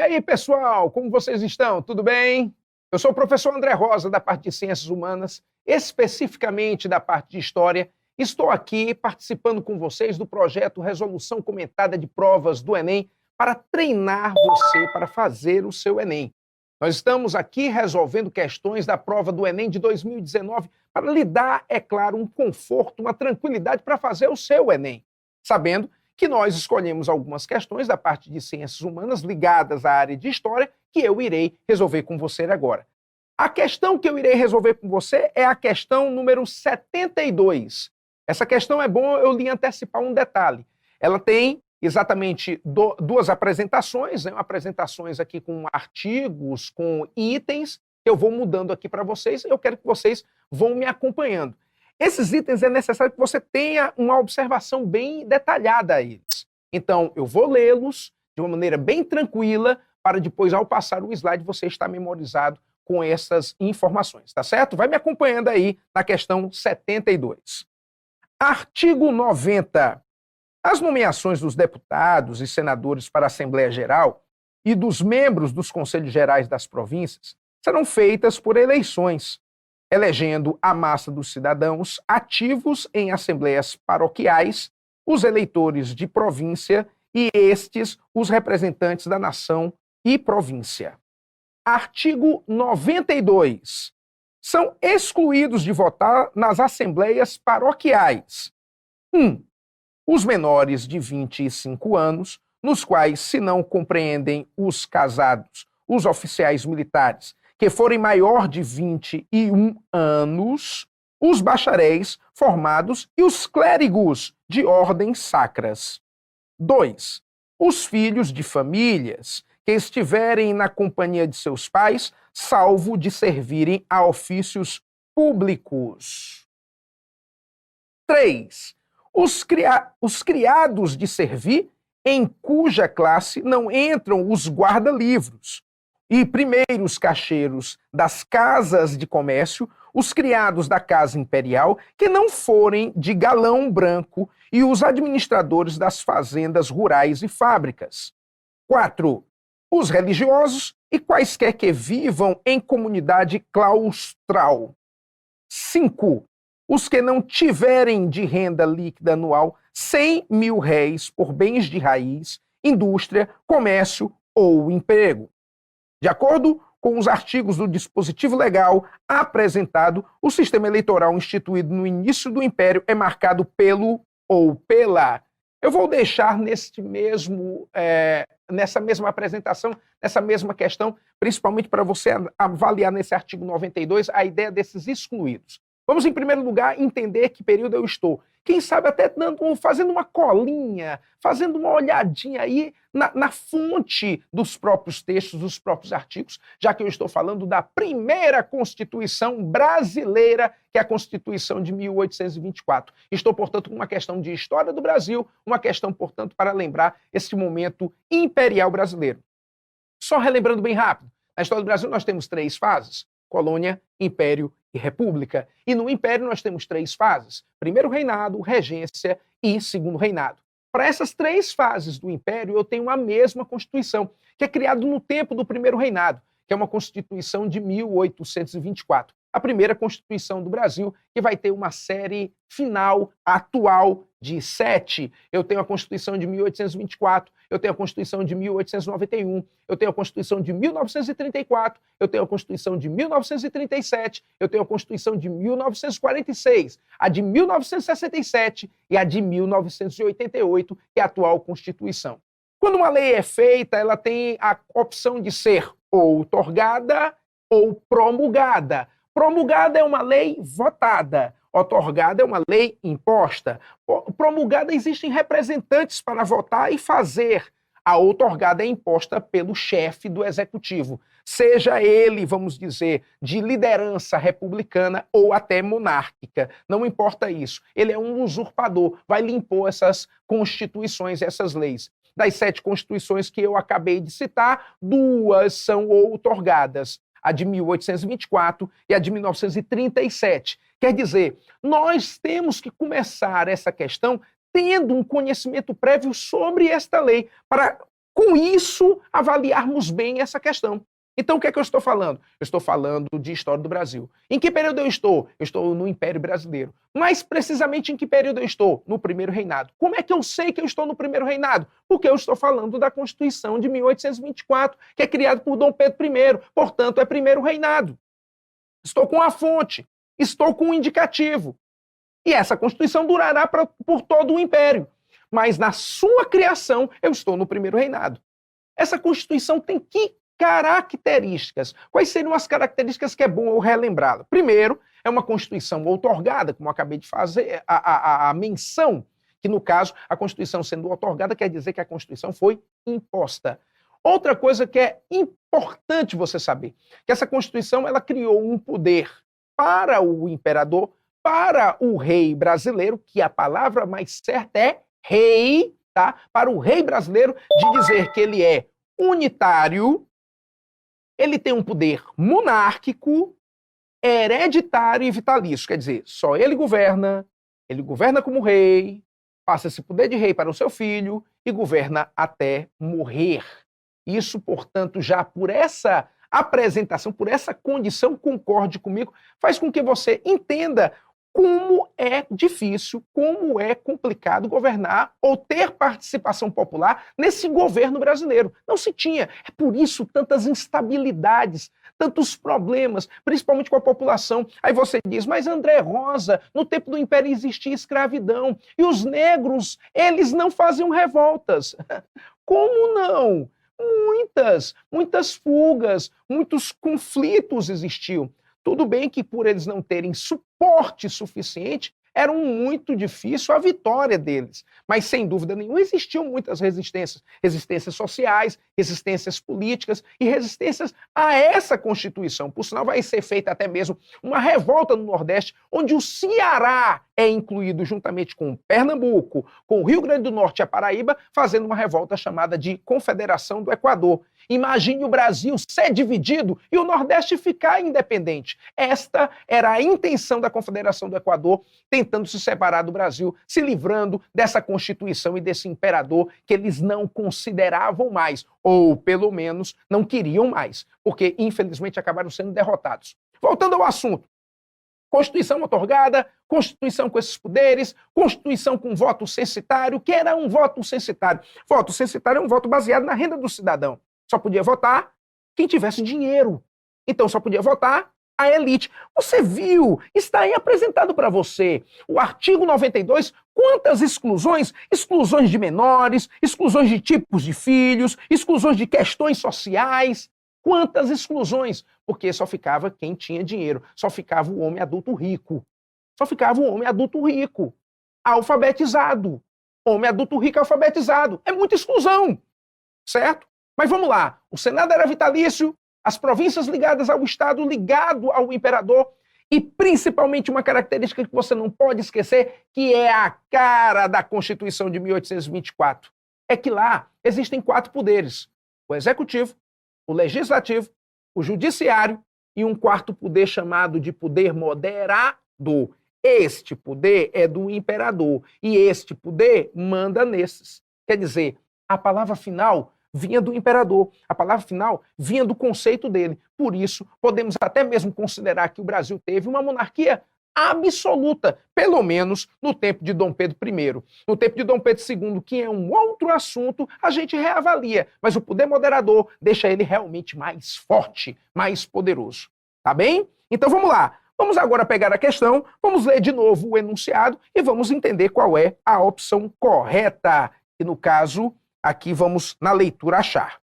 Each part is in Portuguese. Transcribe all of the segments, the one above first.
aí, pessoal, como vocês estão? Tudo bem? Eu sou o professor André Rosa, da parte de Ciências Humanas, especificamente da parte de História. Estou aqui participando com vocês do projeto Resolução Comentada de Provas do Enem para treinar você para fazer o seu Enem. Nós estamos aqui resolvendo questões da prova do Enem de 2019 para lhe dar, é claro, um conforto, uma tranquilidade para fazer o seu Enem, sabendo que nós escolhemos algumas questões da parte de Ciências Humanas ligadas à área de História que eu irei resolver com você agora. A questão que eu irei resolver com você é a questão número 72. Essa questão é bom eu lhe antecipar um detalhe. Ela tem exatamente duas apresentações, né? Apresentações aqui com artigos, com itens, que eu vou mudando aqui para vocês. Eu quero que vocês vão me acompanhando. Esses itens é necessário que você tenha uma observação bem detalhada a eles. Então, eu vou lê-los de uma maneira bem tranquila, para depois, ao passar o slide, você estar memorizado com essas informações, tá certo? Vai me acompanhando aí na questão 72. Artigo 90. As nomeações dos deputados e senadores para a Assembleia Geral e dos membros dos Conselhos Gerais das províncias serão feitas por eleições, elegendo a massa dos cidadãos ativos em assembleias paroquiais, os eleitores de província e estes os representantes da nação e província. Artigo 92. São excluídos de votar nas assembleias paroquiais: 1. Os menores de 25 anos, nos quais se não compreendem os casados, os oficiais militares, que forem maior de 21 anos, os bacharéis formados e os clérigos de ordens sacras. 2. Os filhos de famílias que estiverem na companhia de seus pais, salvo de servirem a ofícios públicos. 3. Os criados de servir, em cuja classe não entram os guarda-livros, e primeiros cacheiros das casas de comércio, os criados da casa imperial, que não forem de galão branco, e os administradores das fazendas rurais e fábricas. 4. Os religiosos e quaisquer que vivam em comunidade claustral. 5. Os que não tiverem de renda líquida anual 100 mil réis por bens de raiz, indústria, comércio ou emprego. De acordo com os artigos do dispositivo legal apresentado, o sistema eleitoral instituído no início do Império é marcado pelo ou pela. Eu vou deixar nessa mesma apresentação, nessa mesma questão, principalmente para você avaliar nesse artigo 92 a ideia desses excluídos. Vamos, em primeiro lugar, entender que período eu estou. Quem sabe até fazendo uma colinha, fazendo uma olhadinha aí na fonte dos próprios textos, dos próprios artigos, já que eu estou falando da primeira Constituição brasileira, que é a Constituição de 1824. Estou, portanto, com uma questão de história do Brasil, uma questão, portanto, para lembrar esse momento imperial brasileiro. Só relembrando bem rápido, na história do Brasil nós temos 3 fases: colônia, império e república. E no império nós temos 3 fases: primeiro reinado, regência e segundo reinado. Para essas 3 fases do império eu tenho a mesma Constituição, que é criada no tempo do primeiro reinado, que é uma Constituição de 1824. A primeira Constituição do Brasil, que vai ter uma série final atual de 7. Eu tenho a Constituição de 1824, eu tenho a Constituição de 1891, eu tenho a Constituição de 1934, eu tenho a Constituição de 1937, eu tenho a Constituição de 1946, a de 1967 e a de 1988, que é a atual Constituição. Quando uma lei é feita, ela tem a opção de ser ou outorgada ou promulgada. Promulgada é uma lei votada, outorgada é uma lei imposta. Promulgada, existem representantes para votar e fazer. A outorgada é imposta pelo chefe do executivo, seja ele, vamos dizer, de liderança republicana ou até monárquica. Não importa isso. Ele é um usurpador, vai lhe impor essas constituições, essas leis. Das 7 constituições que eu acabei de citar, 2 são outorgadas: a de 1824 e a de 1937. Quer dizer, nós temos que começar essa questão tendo um conhecimento prévio sobre esta lei, para com isso, avaliarmos bem essa questão. Então, o que é que eu estou falando? Eu estou falando de história do Brasil. Em que período eu estou? Eu estou no Império Brasileiro. Mais precisamente, em que período eu estou? No primeiro reinado. Como é que eu sei que eu estou no primeiro reinado? Porque eu estou falando da Constituição de 1824, que é criada por Dom Pedro I. Portanto, é primeiro reinado. Estou com a fonte, estou com o indicativo. E essa Constituição durará por todo o Império. Mas na sua criação, eu estou no primeiro reinado. Essa Constituição tem que características. Quais seriam as características que é bom eu relembrá-la? Primeiro, é uma Constituição outorgada, como eu acabei de fazer a menção, que no caso, a Constituição sendo outorgada quer dizer que a Constituição foi imposta. Outra coisa que é importante você saber, que essa Constituição ela criou um poder para o imperador, para o rei brasileiro, que a palavra mais certa é rei, tá? Para o rei brasileiro, de dizer que ele é unitário, ele tem um poder monárquico, hereditário e vitalício. Quer dizer, só ele governa como rei, passa esse poder de rei para o seu filho e governa até morrer. Isso, portanto, já por essa apresentação, por essa condição, concorde comigo, faz com que você entenda como é difícil, como é complicado governar ou ter participação popular nesse governo brasileiro. Não se tinha. É por isso tantas instabilidades, tantos problemas, principalmente com a população. Aí você diz, mas André Rosa, no tempo do Império existia escravidão e os negros, eles não faziam revoltas. Como não? Muitas fugas, muitos conflitos existiam. Tudo bem que por eles não terem suporte suficiente, era muito difícil a vitória deles. Mas, sem dúvida nenhuma, existiam muitas resistências. Resistências sociais, resistências políticas e resistências a essa Constituição. Por sinal, vai ser feita até mesmo uma revolta no Nordeste, onde o Ceará é incluído juntamente com Pernambuco, com o Rio Grande do Norte e a Paraíba, fazendo uma revolta chamada de Confederação do Equador. Imagine o Brasil ser dividido e o Nordeste ficar independente. Esta era a intenção da Confederação do Equador, tentando se separar do Brasil, se livrando dessa Constituição e desse imperador que eles não consideravam mais, ou pelo menos não queriam mais, porque infelizmente acabaram sendo derrotados. Voltando ao assunto. Constituição outorgada, Constituição com esses poderes, Constituição com voto censitário. O que era um voto censitário? Voto censitário é um voto baseado na renda do cidadão. Só podia votar quem tivesse dinheiro. Então só podia votar a elite. Você viu, está aí apresentado para você o artigo 92, quantas exclusões? Exclusões de menores, exclusões de tipos de filhos, exclusões de questões sociais. Quantas exclusões? Porque só ficava quem tinha dinheiro, só ficava o homem adulto rico. Só ficava o homem adulto rico, alfabetizado. Homem adulto rico alfabetizado. É muita exclusão, certo? Mas vamos lá, o Senado era vitalício, as províncias ligadas ao Estado, ligado ao imperador, e principalmente uma característica que você não pode esquecer, que é a cara da Constituição de 1824, é que lá existem 4 poderes: o executivo, o legislativo, o judiciário e um 4º poder chamado de poder moderado. Este poder é do imperador e este poder manda nesses. Quer dizer, a palavra final vinha do imperador, a palavra final vinha do conceito dele. Por isso, podemos até mesmo considerar que o Brasil teve uma monarquia absoluta, pelo menos no tempo de Dom Pedro I. No tempo de Dom Pedro II, que é um outro assunto, a gente reavalia, mas o poder moderador deixa ele realmente mais forte, mais poderoso. Tá bem? Então vamos lá. Vamos agora pegar a questão, vamos ler de novo o enunciado e vamos entender qual é a opção correta. E no caso, aqui vamos na leitura achar.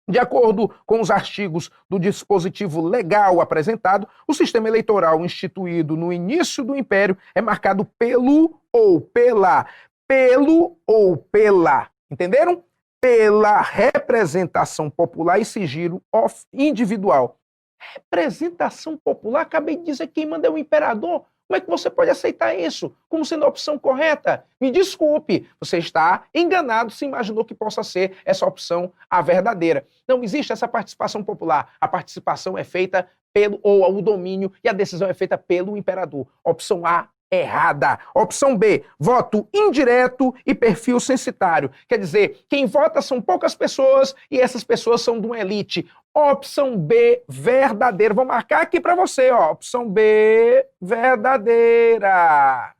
De acordo com os artigos do dispositivo legal apresentado, o sistema eleitoral instituído no início do Império é marcado pelo ou pela, entenderam? Pela representação popular e sigilo individual. Representação popular? Acabei de dizer que quem manda é o imperador. Como é que você pode aceitar isso como sendo a opção correta? Me desculpe, você está enganado se imaginou que possa ser essa opção a verdadeira. Não existe essa participação popular. A participação é feita pelo ou o domínio e a decisão é feita pelo imperador. Opção A errada. Opção B, voto indireto e perfil censitário. Quer dizer, quem vota são poucas pessoas e essas pessoas são de uma elite. Opção B, verdadeira. Vou marcar aqui para você, ó. Opção B, verdadeira.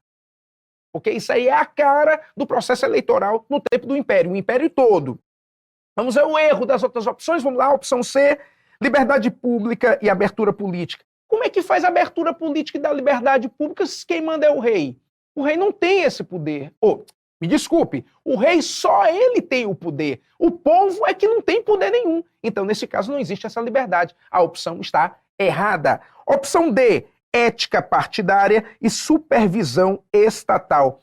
Porque isso aí é a cara do processo eleitoral no tempo do Império, o Império todo. Vamos ver o erro das outras opções. Vamos lá, opção C, liberdade pública e abertura política. Como é que faz a abertura política e da liberdade pública se quem manda é o rei? O rei não tem esse poder. Me desculpe, o rei só ele tem o poder. O povo é que não tem poder nenhum. Então, nesse caso, não existe essa liberdade. A opção está errada. Opção D, ética partidária e supervisão estatal.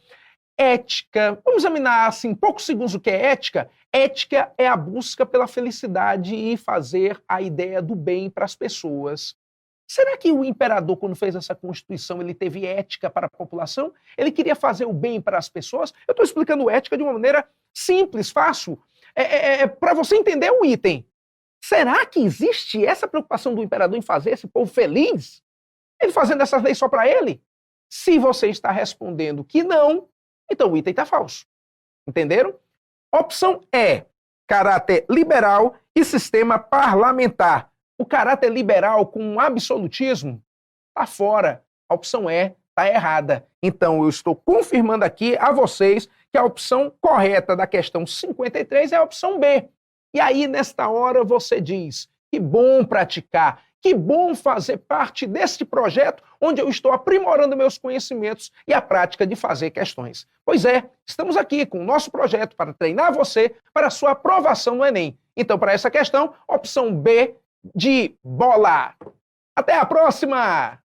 Ética, vamos examinar assim, em poucos segundos o que é ética. Ética é a busca pela felicidade e fazer a ideia do bem para as pessoas. Será que o imperador, quando fez essa Constituição, ele teve ética para a população? Ele queria fazer o bem para as pessoas? Eu estou explicando ética de uma maneira simples, fácil, para você entender o item. Será que existe essa preocupação do imperador em fazer esse povo feliz? Ele fazendo essas leis só para ele? Se você está respondendo que não, então o item está falso. Entenderam? Opção E, caráter liberal e sistema parlamentar. O caráter liberal com absolutismo está fora. A opção E está errada. Então, eu estou confirmando aqui a vocês que a opção correta da questão 53 é a opção B. E aí, nesta hora, você diz, que bom praticar, que bom fazer parte deste projeto onde eu estou aprimorando meus conhecimentos e a prática de fazer questões. Pois é, estamos aqui com o nosso projeto para treinar você para a sua aprovação no Enem. Então, para essa questão, opção B, de bola. Até a próxima!